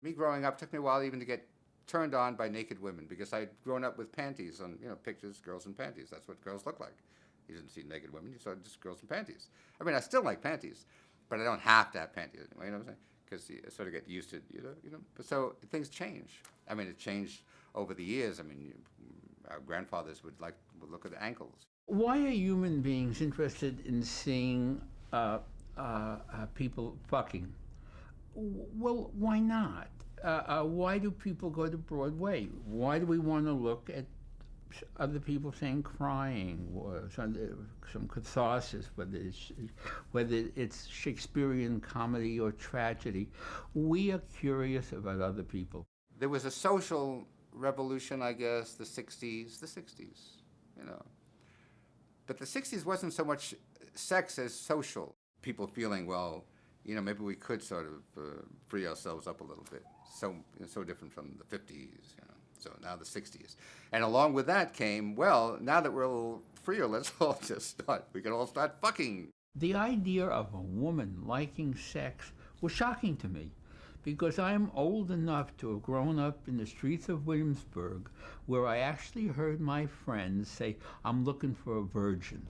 Me growing up took me a while even to get turned on by naked women because I'd grown up with panties on, pictures, girls in panties. That's what girls look like. You didn't see naked women, you saw just girls in panties. I mean, I still like panties, but I don't have to have panties anymore, you know what I'm saying? Because you sort of get used to, But so things change. I mean, it changed over the years. I mean, our grandfathers would look at the ankles. Why are human beings interested in seeing people fucking? Well, why not? Why do people go to Broadway? Why do we want to look at other people saying crying or some catharsis, whether it's Shakespearean comedy or tragedy? We are curious about other people. There was a social revolution, I guess, the 60s, you know. But the 60s wasn't so much sex as social. People feeling, well, maybe we could sort of free ourselves up a little bit. So different from the 50s, So now the 60s. And along with that came, well, now that we're a little freer, let's all just we can all start fucking. The idea of a woman liking sex was shocking to me because I am old enough to have grown up in the streets of Williamsburg where I actually heard my friends say, I'm looking for a virgin.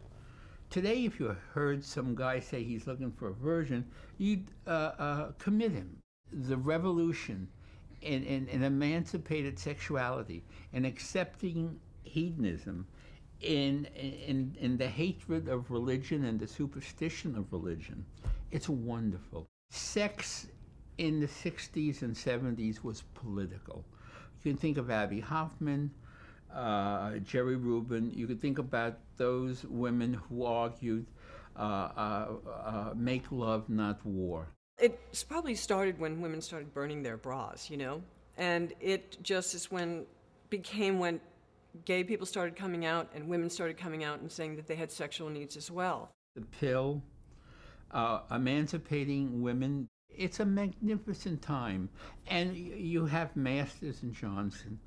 Today, if you heard some guy say he's looking for a virgin, you'd commit him. The revolution in emancipated sexuality and accepting hedonism in the hatred of religion and the superstition of religion, it's wonderful. Sex in the 60s and 70s was political. You can think of Abbie Hoffman, Jerry Rubin. You could think about those women who argued, make love, not war. It probably started when women started burning their bras, And it just is when gay people started coming out and women started coming out and saying that they had sexual needs as well. The pill, emancipating women, it's a magnificent time. And you have Masters and Johnson.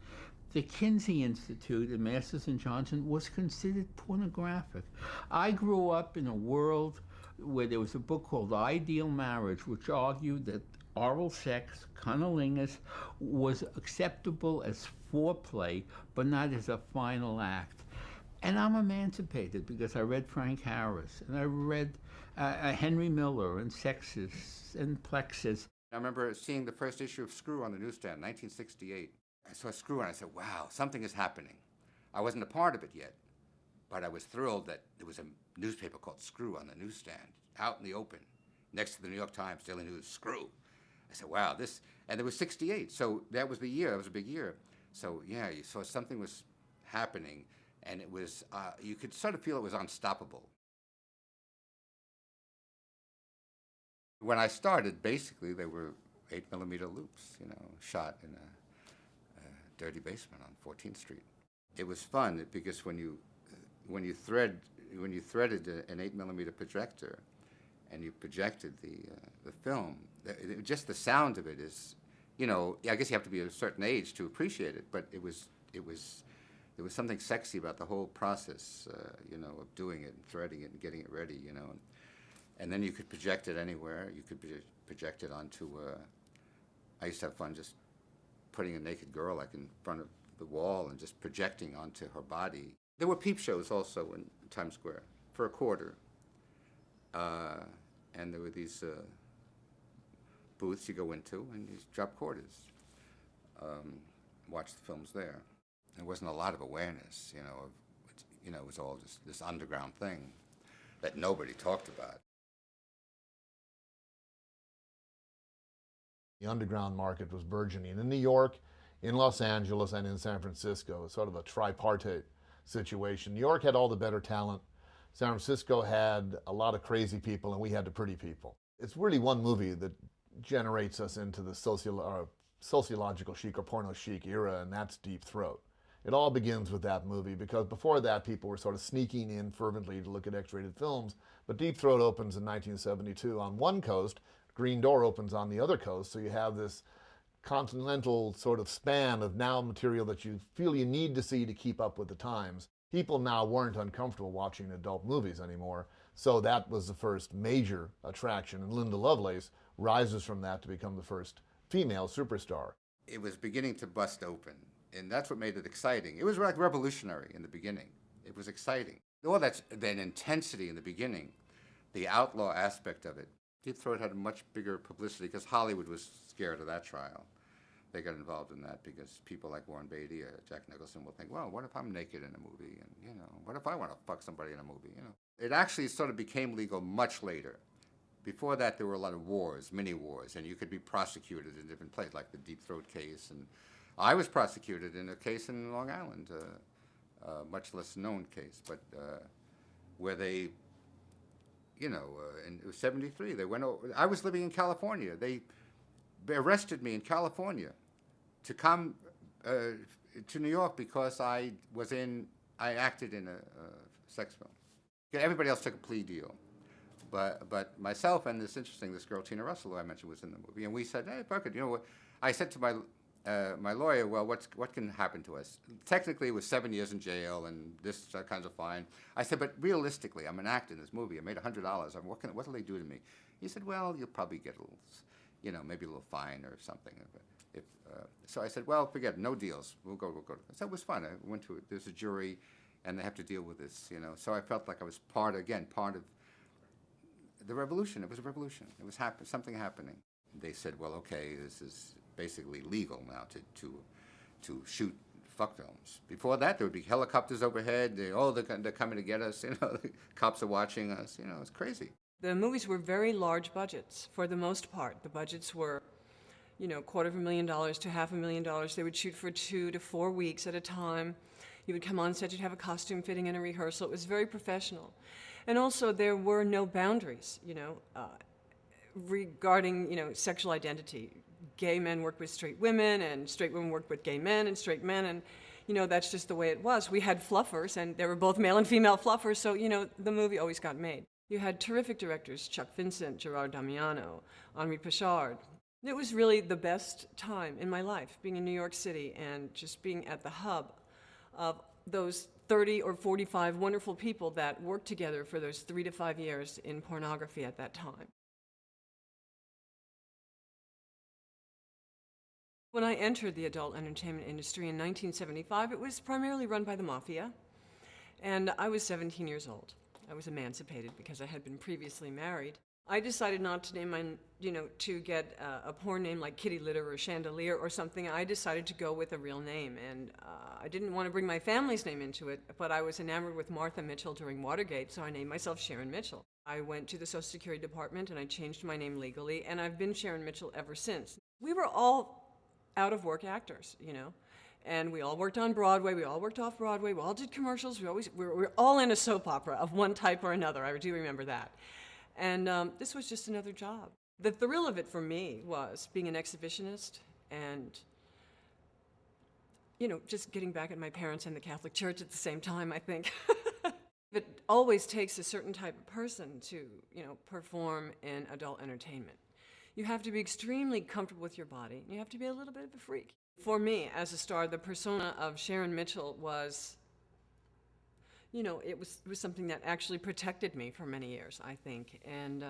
The Kinsey Institute at Masters and Johnson was considered pornographic. I grew up in a world where there was a book called Ideal Marriage, which argued that oral sex, cunnilingus, was acceptable as foreplay, but not as a final act. And I'm emancipated because I read Frank Harris, and I read Henry Miller, and Sexus, and Plexus. I remember seeing the first issue of Screw on the newsstand, 1968. I saw Screw and I said, wow, something is happening. I wasn't a part of it yet, but I was thrilled that there was a newspaper called Screw on the newsstand, out in the open, next to the New York Times, Daily News, Screw. I said, wow, this, and there was 68, so that was the year, it was a big year. So yeah, you saw something was happening, and it was, you could sort of feel it was unstoppable. When I started, basically, they were 8mm loops, shot in a dirty basement on 14th Street. It was fun because when you threaded an 8mm projector and you projected the film, just the sound of it is, I guess you have to be a certain age to appreciate it, but there was something sexy about the whole process, of doing it and threading it and getting it ready, and then you could project it anywhere. You could project it onto. I used to have fun just putting a naked girl in front of the wall and just projecting onto her body. There were peep shows also in Times Square for a quarter, and there were these booths you go into and you drop quarters, watch the films there. There wasn't a lot of awareness, it was all just this underground thing that nobody talked about. The underground market was burgeoning in New York, in Los Angeles, and in San Francisco. Sort of a tripartite situation. New York had all the better talent. San Francisco had a lot of crazy people, and we had the pretty people. It's really one movie that generates us into the sociological chic or porno chic era, and that's Deep Throat. It all begins with that movie, because before that, people were sort of sneaking in fervently to look at X-rated films. But Deep Throat opens in 1972 on one coast. Green Door opens on the other coast, so you have this continental sort of span of now material that you feel you need to see to keep up with the times. People now weren't uncomfortable watching adult movies anymore, so that was the first major attraction, and Linda Lovelace rises from that to become the first female superstar. It was beginning to bust open, and that's what made it exciting. It was like revolutionary in the beginning. It was exciting. All that intensity in the beginning, the outlaw aspect of it. Deep Throat had a much bigger publicity because Hollywood was scared of that trial. They got involved in that because people like Warren Beatty or Jack Nicholson will think, well, what if I'm naked in a movie? And, you know, what if I want to fuck somebody in a movie? You know, it actually sort of became legal much later. Before that, there were a lot of wars, mini wars, and you could be prosecuted in different places, like the Deep Throat case. And I was prosecuted in a case in Long Island, a much less known case, but where they, you know, in 73, they went over. I was living in California. They arrested me in California to come to New York because I acted in a sex film. Everybody else took a plea deal. But myself and this girl, Tina Russell, who I mentioned, was in the movie. And we said, hey, fuck it, you know what? I said to my lawyer, well, what can happen to us? Technically, it was 7 years in jail and this kinds of fine. I said, but realistically, I'm an actor in this movie. I made $100. What will they do to me? He said, well, you'll probably get a little, you know, maybe a little fine or something. So I said, well, forget it, no deals. We'll go. So it was fun. I went to it. There's a jury, and they have to deal with this, you know. So I felt like I was part of the revolution. It was a revolution. It was something happening. They said, well, okay, this is basically legal now to shoot fuck films. Before that, there would be helicopters overhead. They're coming to get us. You know, the cops are watching us. You know, it's crazy. The movies were very large budgets for the most part. The budgets were, you know, $250,000 to $500,000. They would shoot for 2 to 4 weeks at a time. You would come on set, you'd have a costume fitting and a rehearsal. It was very professional. And also, there were no boundaries, you know, regarding, you know, sexual identity. Gay men worked with straight women, and straight women worked with gay men and straight men, and, you know, that's just the way it was. We had fluffers, and there were both male and female fluffers, so, you know, the movie always got made. You had terrific directors, Chuck Vincent, Gerard Damiano, Henri Pichard. It was really the best time in my life, being in New York City and just being at the hub of those 30 or 45 wonderful people that worked together for those 3 to 5 years in pornography at that time. When I entered the adult entertainment industry in 1975, it was primarily run by the mafia, and I was 17 years old. I was emancipated because I had been previously married. I decided not to name my, you know, to get a porn name like Kitty Litter or Chandelier or something. I decided to go with a real name, and I didn't want to bring my family's name into it, but I was enamored with Martha Mitchell during Watergate, so I named myself Sharon Mitchell. I went to the Social Security Department and I changed my name legally, and I've been Sharon Mitchell ever since. We were all out-of-work actors, you know, and we all worked on Broadway, we all worked off Broadway, we all did commercials, we were all in a soap opera of one type or another. I do remember that. And this was just another job. The thrill of it for me was being an exhibitionist and, you know, just getting back at my parents and the Catholic Church at the same time, I think. It always takes a certain type of person to, you know, perform in adult entertainment. You have to be extremely comfortable with your body. You have to be a little bit of a freak. For me, as a star, the persona of Sharon Mitchell was, you know, it was something that actually protected me for many years, I think. And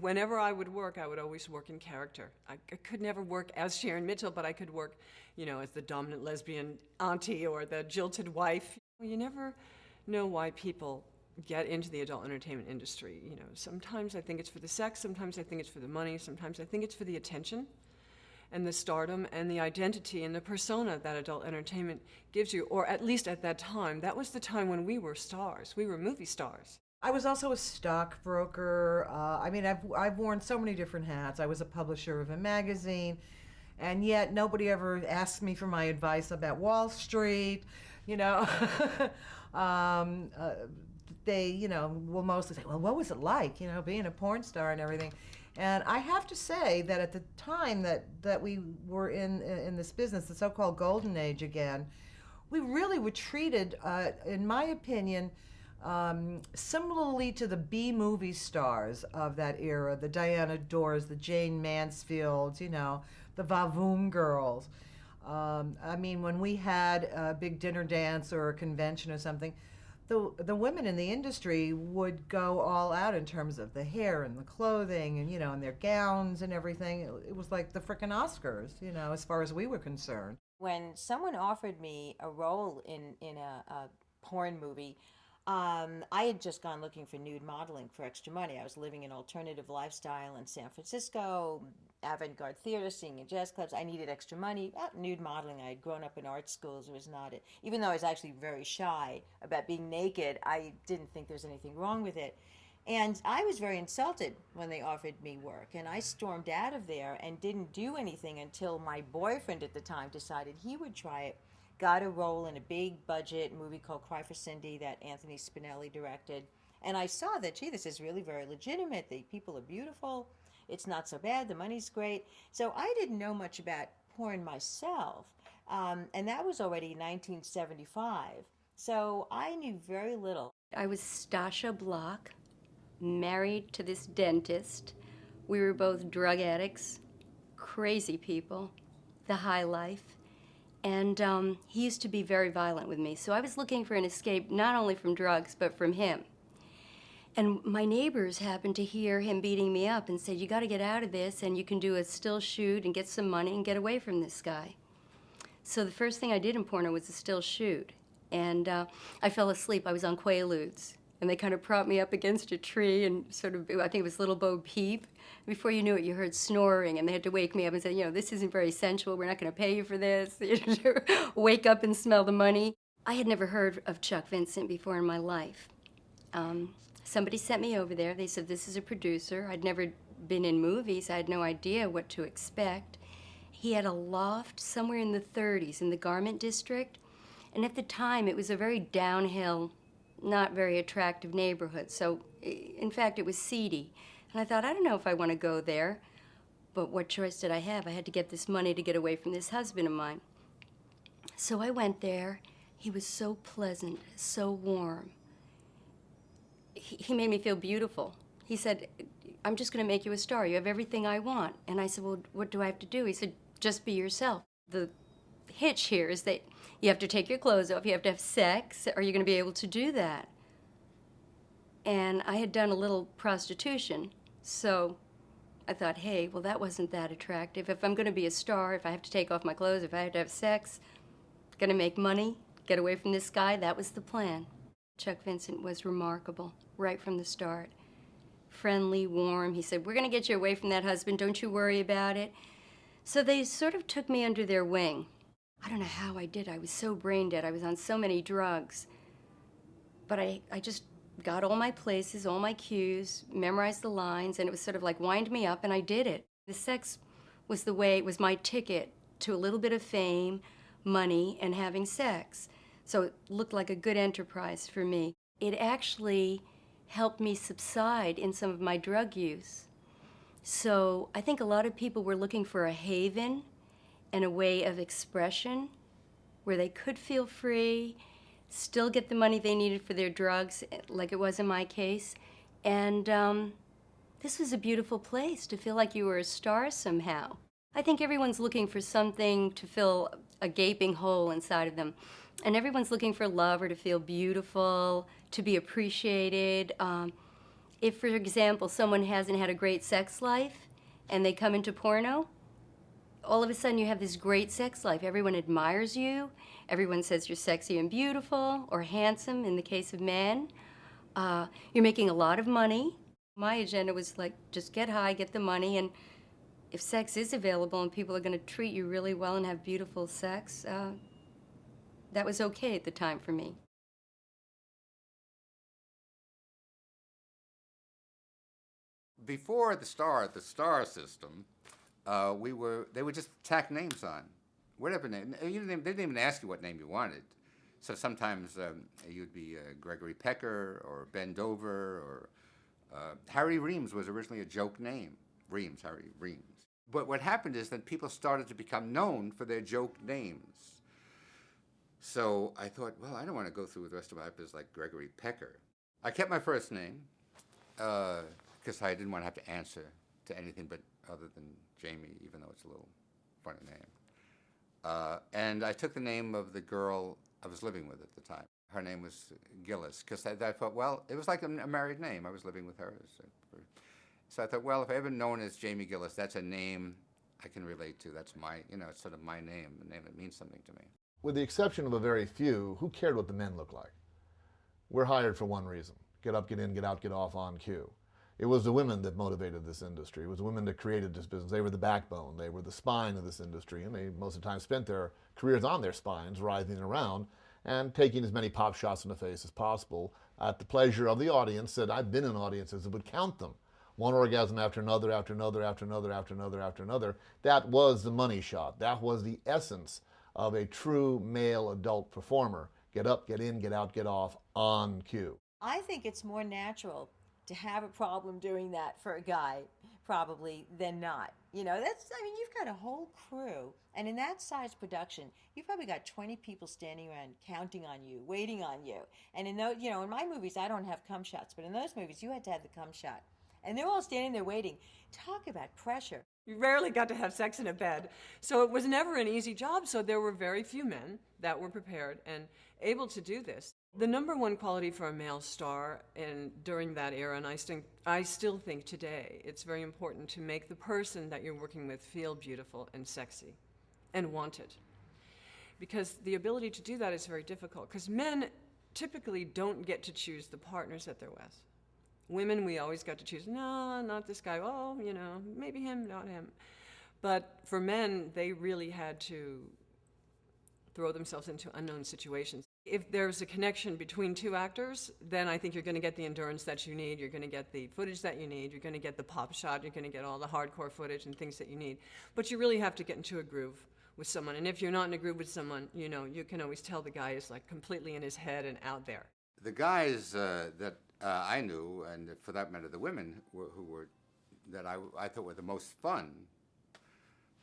whenever I would always work in character. I could never work as Sharon Mitchell, but I could work, you know, as the dominant lesbian auntie or the jilted wife. You never know why people get into the adult entertainment industry. You know, sometimes I think it's for the sex, sometimes I think it's for the money, sometimes I think it's for the attention and the stardom and the identity and the persona that adult entertainment gives you, or at least at that time. That was the time when we were stars. We were movie stars. I was also a stockbroker. I mean, I've worn so many different hats. I was a publisher of a magazine, and yet nobody ever asked me for my advice about Wall Street, you know. They, you know, will mostly say, well, what was it like, you know, being a porn star and everything? And I have to say that at the time that we were in this business, the so-called golden age again, we really were treated, in my opinion, similarly to the B-movie stars of that era, the Diana Dors, the Jane Mansfields, you know, the Vavoom girls. I mean, when we had a big dinner dance or a convention or something, the women in the industry would go all out in terms of the hair and the clothing and, and their gowns and everything. It was like the frickin' Oscars, as far as we were concerned. When someone offered me a role in a porn movie, I had just gone looking for nude modeling for extra money. I was living an alternative lifestyle in San Francisco, avant-garde theater, singing in jazz clubs. I needed extra money. Nude modeling, I had grown up in art schools. It was not it. Even though I was actually very shy about being naked, I didn't think there was anything wrong with it. And I was very insulted when they offered me work. And I stormed out of there and didn't do anything until my boyfriend at the time decided he would try it. Got a role in a big budget movie called Cry for Cindy that Anthony Spinelli directed. And I saw that, gee, this is really very legitimate. The people are beautiful. It's not so bad. The money's great. So I didn't know much about porn myself. And that was already 1975. So I knew very little. I was Stasha Block, married to this dentist. We were both drug addicts, crazy people, the high life. And he used to be very violent with me. So I was looking for an escape not only from drugs, but from him. And my neighbors happened to hear him beating me up and said, you got to get out of this and you can do a still shoot and get some money and get away from this guy. So the first thing I did in porno was a still shoot. And I fell asleep. I was on Quaaludes. And they kind of propped me up against a tree and sort of, I think it was Little Bo Peep. Before you knew it, you heard snoring, and they had to wake me up and say, this isn't very sensual. We're not going to pay you for this. Wake up and smell the money. I had never heard of Chuck Vincent before in my life. Somebody sent me over there. They said, this is a producer. I'd never been in movies. I had no idea what to expect. He had a loft somewhere in the 30s in the Garment District. And at the time, it was a very downhill, not very attractive neighborhood. So, in fact, it was seedy. And I thought, I don't know if I want to go there. But what choice did I have? I had to get this money to get away from this husband of mine. So I went there. He was so pleasant, so warm. He made me feel beautiful. He said, I'm just going to make you a star. You have everything I want. And I said, well, what do I have to do? He said, just be yourself. The hitch here is that you have to take your clothes off, you have to have sex, or you're going to be able to do that. And I had done a little prostitution, so I thought, hey, well, that wasn't that attractive. If I'm going to be a star, if I have to take off my clothes, if I have to have sex, going to make money, get away from this guy, that was the plan. Chuck Vincent was remarkable right from the start. Friendly, warm. He said, we're going to get you away from that husband. Don't you worry about it. So they sort of took me under their wing. I don't know how I did. I was so brain dead. I was on so many drugs. But I just got all my places, all my cues, memorized the lines, and it was sort of like wind me up, and I did it. The sex was the way, it was my ticket to a little bit of fame, money, and having sex. So it looked like a good enterprise for me. It actually helped me subside in some of my drug use. So I think a lot of people were looking for a haven and a way of expression where they could feel free, still get the money they needed for their drugs, like it was in my case. And this was a beautiful place to feel like you were a star somehow. I think everyone's looking for something to fill a gaping hole inside of them. And everyone's looking for love or to feel beautiful, to be appreciated. If, for example, someone hasn't had a great sex life and they come into porno, all of a sudden you have this great sex life. Everyone admires you. Everyone says you're sexy and beautiful or handsome in the case of men. You're making a lot of money. My agenda was like, just get high, get the money, and if sex is available and people are going to treat you really well and have beautiful sex, that was okay at the time for me. Before the star system, they would just tack names on, whatever name. They didn't even ask you what name you wanted. So sometimes you'd be Gregory Pecker or Ben Dover or Harry Reams was originally a joke name. Harry Reams. But what happened is that people started to become known for their joke names. So I thought, well, I don't want to go through the rest of my life as like Gregory Pecker. I kept my first name because I didn't want to have to answer to anything but other than Jamie, even though it's a little funny name. And I took the name of the girl I was living with at the time. Her name was Gillis, because I thought, well, it was like a married name. I was living with her. So I thought, well, if I ever known as Jamie Gillis, that's a name I can relate to. That's my, it's sort of my name, a name that means something to me. With the exception of a very few, who cared what the men looked like? We're hired for one reason: get up, get in, get out, get off on cue. It was the women that motivated this industry. It was the women that created this business. They were the backbone. They were the spine of this industry, and they most of the time spent their careers on their spines, writhing around and taking as many pop shots in the face as possible at the pleasure of the audience. That I've been in audiences that would count them. One orgasm after another, after another, after another, after another, after another. That was the money shot. That was the essence of a true male adult performer. Get up, get in, get out, get off, on cue. I think it's more natural to have a problem doing that for a guy, probably, than not. You've got a whole crew, and in that size production, you've probably got 20 people standing around counting on you, waiting on you. And in those, in my movies, I don't have cum shots, but in those movies, you had to have the cum shot. And they're all standing there waiting. Talk about pressure. You rarely got to have sex in a bed. So it was never an easy job, so there were very few men that were prepared and able to do this. The number one quality for a male star during that era, and I still think today, it's very important to make the person that you're working with feel beautiful and sexy and wanted. Because the ability to do that is very difficult, because men typically don't get to choose the partners that they're with. Women, we always got to choose, no, not this guy, oh, maybe him, not him. But for men, they really had to throw themselves into unknown situations. If there's a connection between two actors, then I think you're going to get the endurance that you need, you're going to get the footage that you need, you're going to get the pop shot, you're going to get all the hardcore footage and things that you need. But you really have to get into a groove with someone. And if you're not in a groove with someone, you can always tell the guy is like completely in his head and out there. The guys that I knew, and for that matter, the women that I thought were the most fun,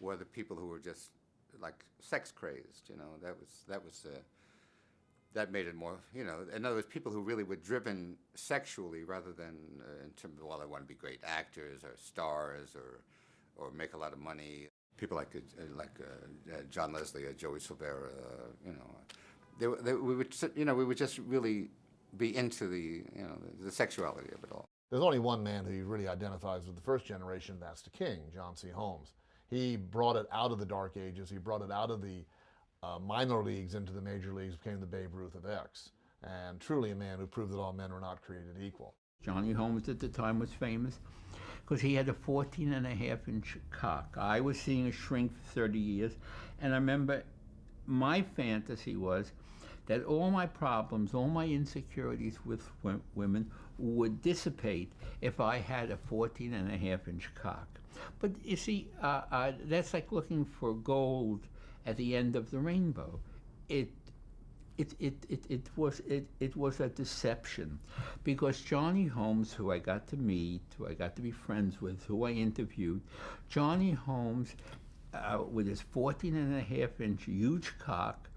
were the people who were just like sex crazed. That made it more. In other words, people who really were driven sexually rather than in terms of, well, they want to be great actors or stars or make a lot of money. People like John Leslie or Joey Silvera. We would just really be into the sexuality of it all. There's only one man who really identifies with the first generation, that's the king, John C. Holmes. He brought it out of the dark ages, he brought it out of the minor leagues into the major leagues, became the Babe Ruth of X, and truly a man who proved that all men were not created equal. Johnny Holmes at the time was famous because he had a 14.5-inch cock. I was seeing a shrink for 30 years, and I remember my fantasy was that all my problems, all my insecurities with women would dissipate if I had a 14.5-inch cock. But you see, that's like looking for gold at the end of the rainbow. It was a deception, because Johnny Holmes, who I got to meet, who I got to be friends with, who I interviewed, Johnny Holmes, with his 14.5-inch huge cock,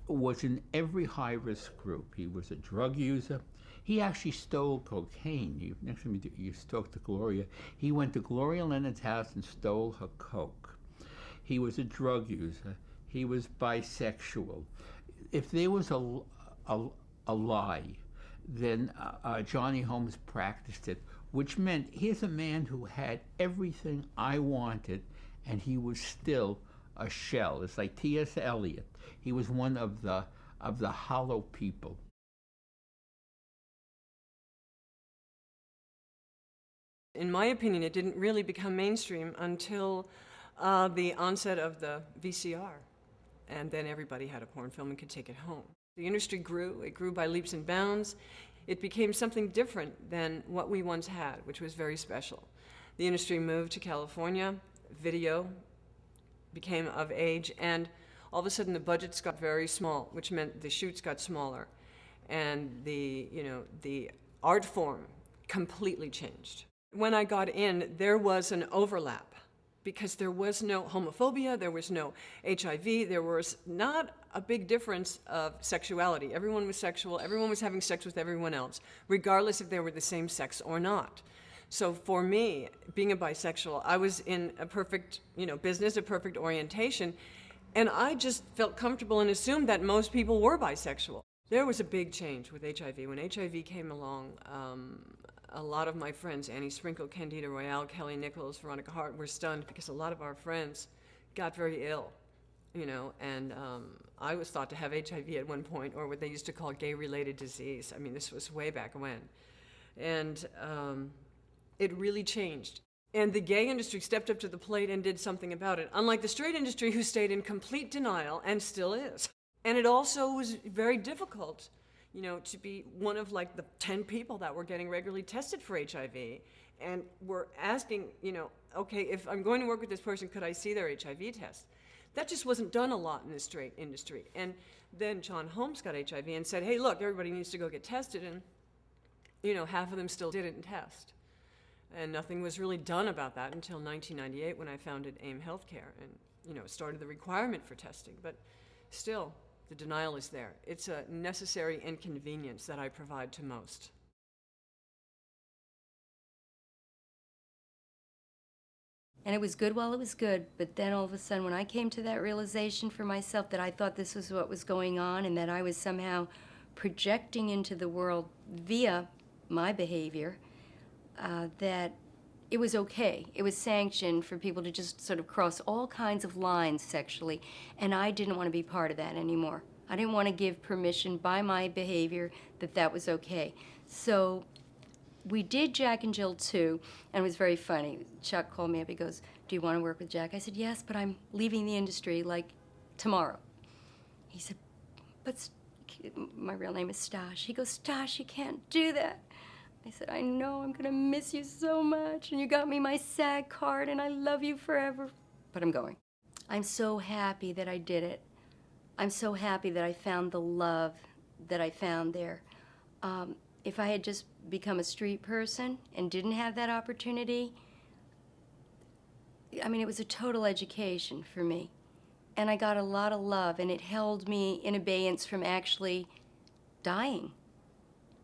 was in every high-risk group. He was a drug user. He actually stole cocaine. Next time you talk to Gloria, he went to Gloria Leonard's house and stole her coke. He was a drug user. He was bisexual. If there was a lie, then Johnny Holmes practiced it, which meant here's a man who had everything I wanted, and he was still a shell. It's like T.S. Eliot. He was one of the hollow people. In my opinion, it didn't really become mainstream until the onset of the VCR. And then everybody had a porn film and could take it home. The industry grew. It grew by leaps and bounds. It became something different than what we once had, which was very special. The industry moved to California. Video became of age, and all of a sudden the budgets got very small, which meant the shoots got smaller, and the art form completely changed. When I got in, there was an overlap, because there was no homophobia, there was no HIV, there was not a big difference of sexuality. Everyone was sexual, everyone was having sex with everyone else, regardless if they were the same sex or not. So for me, being a bisexual, I was in a perfect, business, a perfect orientation, and I just felt comfortable and assumed that most people were bisexual. There was a big change with HIV. When HIV came along, a lot of my friends, Annie Sprinkle, Candida Royale, Kelly Nichols, Veronica Hart, were stunned because a lot of our friends got very ill, and I was thought to have HIV at one point, or what they used to call gay-related disease. I mean, this was way back when. And it really changed. And the gay industry stepped up to the plate and did something about it, unlike the straight industry, who stayed in complete denial and still is. And it also was very difficult, to be one of like the 10 people that were getting regularly tested for HIV and were asking, okay, if I'm going to work with this person, could I see their HIV test? That just wasn't done a lot in the straight industry. And then John Holmes got HIV and said, hey, look, everybody needs to go get tested. And, half of them still didn't test. And nothing was really done about that until 1998 when I founded AIM Healthcare and, started the requirement for testing. But still, the denial is there. It's a necessary inconvenience that I provide to most. And it was good while it was good, but then all of a sudden when I came to that realization for myself that I thought this was what was going on and that I was somehow projecting into the world via my behavior, that it was okay. It was sanctioned for people to just sort of cross all kinds of lines sexually, and I didn't want to be part of that anymore. I didn't want to give permission by my behavior that that was okay. So we did Jack and Jill 2, and it was very funny. Chuck called me up, he goes, do you want to work with Jack? I said, yes, but I'm leaving the industry, like, tomorrow. He said, but my real name is Stash. He goes, Stash, you can't do that. I said, I know, I'm gonna miss you so much, and you got me my SAG card, and I love you forever, but I'm going. I'm so happy that I did it. I'm so happy that I found the love that I found there. If I had just become a street person and didn't have that opportunity, I mean, it was a total education for me. And I got a lot of love, and it held me in abeyance from actually dying.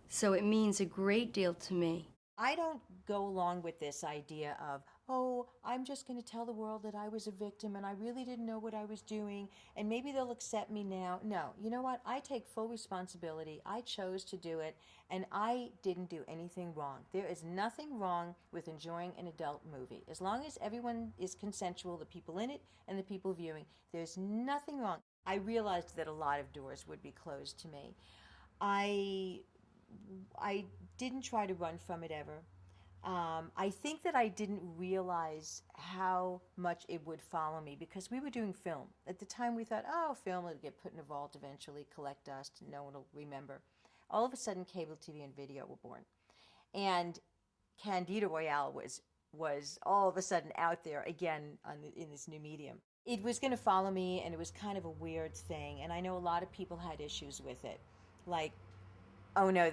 So it means a great deal to me. I don't go along with this idea of, oh, I'm just going to tell the world that I was a victim and I really didn't know what I was doing and maybe they'll accept me now. No, you know what? I take full responsibility. I chose to do it and I didn't do anything wrong. There is nothing wrong with enjoying an adult movie. As long as everyone is consensual, the people in it and the people viewing, there's nothing wrong. I realized that a lot of doors would be closed to me. I didn't try to run from it ever. I think that I didn't realize how much it would follow me because we were doing film. At the time we thought, oh, film will get put in a vault eventually, collect dust, and no one will remember. All of a sudden, cable TV and video were born. And Candida Royale was all of a sudden out there again in this new medium. It was going to follow me, and it was kind of a weird thing. And I know a lot of people had issues with it. Like, oh no,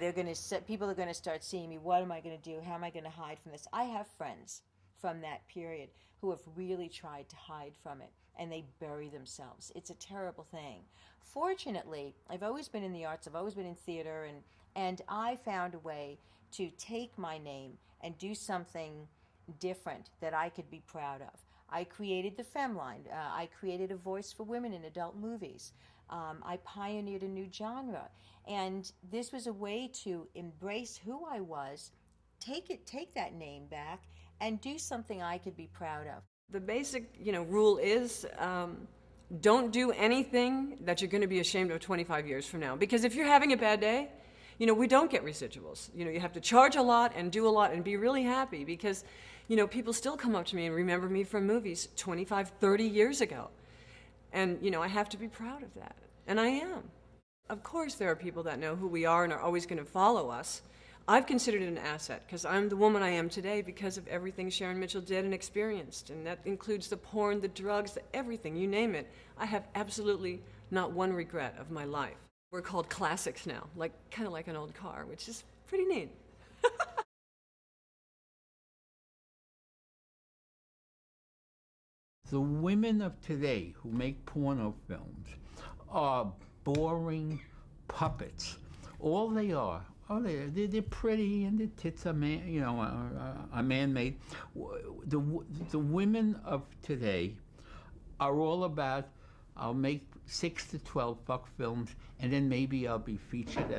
people are going to start seeing me. What am I going to do? How am I going to hide from this? I have friends from that period who have really tried to hide from it, and they bury themselves. It's a terrible thing. Fortunately, I've always been in the arts. I've always been in theater, and I found a way to take my name and do something different that I could be proud of. I created the Femline. I created a voice for women in adult movies. I pioneered a new genre. And this was a way to embrace who I was, take that name back, and do something I could be proud of. The basic, rule is don't do anything that you're going to be ashamed of 25 years from now. Because if you're having a bad day, we don't get residuals. You have to charge a lot and do a lot and be really happy because, people still come up to me and remember me from movies 25, 30 years ago. And, I have to be proud of that. And I am. Of course there are people that know who we are and are always going to follow us. I've considered it an asset because I'm the woman I am today because of everything Sharon Mitchell did and experienced. And that includes the porn, the drugs, everything, you name it. I have absolutely not one regret of my life. We're called classics now, kind of like an old car, which is pretty neat. The women of today who make porno films are boring puppets. All they are, they're pretty and their tits are are man-made. The women of today are all about I'll make 6 to 12 fuck films, and then maybe I'll be featured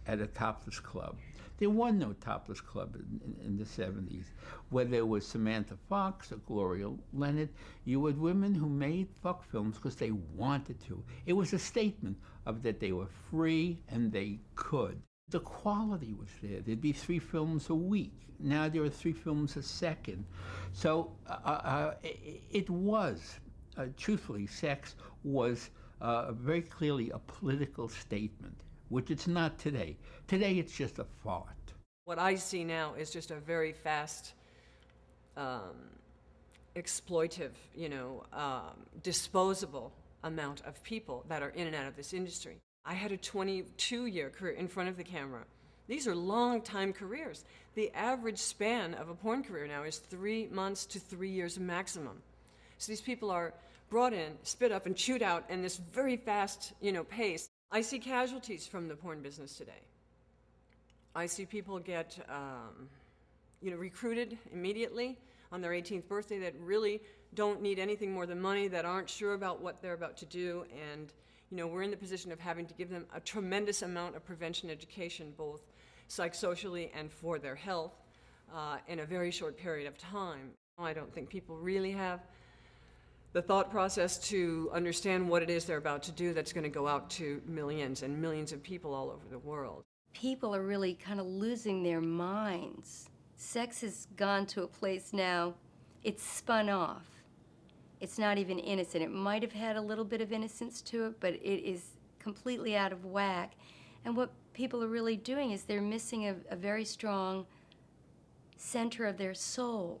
at a topless club. There was no topless club in the 70s. Whether it was Samantha Fox or Gloria Leonard, you had women who made fuck films because they wanted to. It was a statement of that they were free and they could. The quality was there. There'd be 3 films a week. Now there are 3 films a second. So it was, truthfully, sex was very clearly a political statement, which it's not today. Today it's just a fart. What I see now is just a very fast, exploitive, disposable amount of people that are in and out of this industry. I had a 22-year career in front of the camera. These are long-time careers. The average span of a porn career now is 3 months to 3 years maximum. So these people are brought in, spit up, and chewed out in this very fast, pace. I see casualties from the porn business today. I see people get, recruited immediately on their 18th birthday that really don't need anything more than money, that aren't sure about what they're about to do, and we're in the position of having to give them a tremendous amount of prevention education, both psychosocially and for their health, in a very short period of time. I don't think people really have the thought process to understand what it is they're about to do that's going to go out to millions and millions of people all over the world. People are really kind of losing their minds. Sex has gone to a place now, it's spun off. It's not even innocent. It might have had a little bit of innocence to it, but it is completely out of whack. And what people are really doing is they're missing a very strong center of their soul.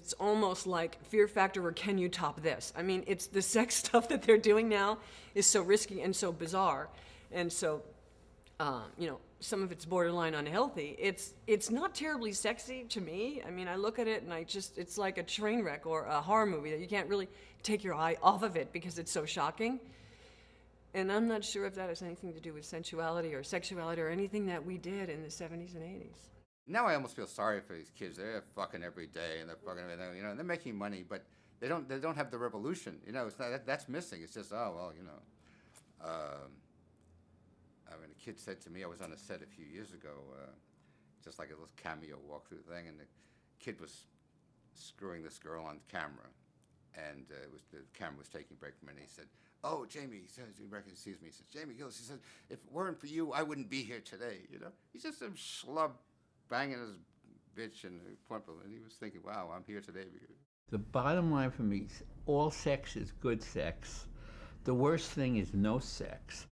It's almost like Fear Factor or Can You Top This? I mean, it's the sex stuff that they're doing now is so risky and so bizarre, and so, some of it's borderline unhealthy. It's not terribly sexy to me. I mean, I look at it and it's like a train wreck or a horror movie that you can't really take your eye off of it because it's so shocking. And I'm not sure if that has anything to do with sensuality or sexuality or anything that we did in the 70s and 80s. Now I almost feel sorry for these kids. They're fucking every day, and they're fucking everything, and they're making money, but they don't have the revolution. It's not, that's missing. It's just, I mean, a kid said to me, I was on a set a few years ago, just like a little cameo walkthrough thing, and the kid was screwing this girl on camera, and the camera was taking a break from it, and he said, "Oh, Jamie," he says, he sees me, he says, "Jamie Gillis," he says, "if it weren't for you, I wouldn't be here today." He's just some schlub banging his bitch in the pimple, and he was thinking, wow, I'm here today. The bottom line for me is all sex is good sex. The worst thing is no sex.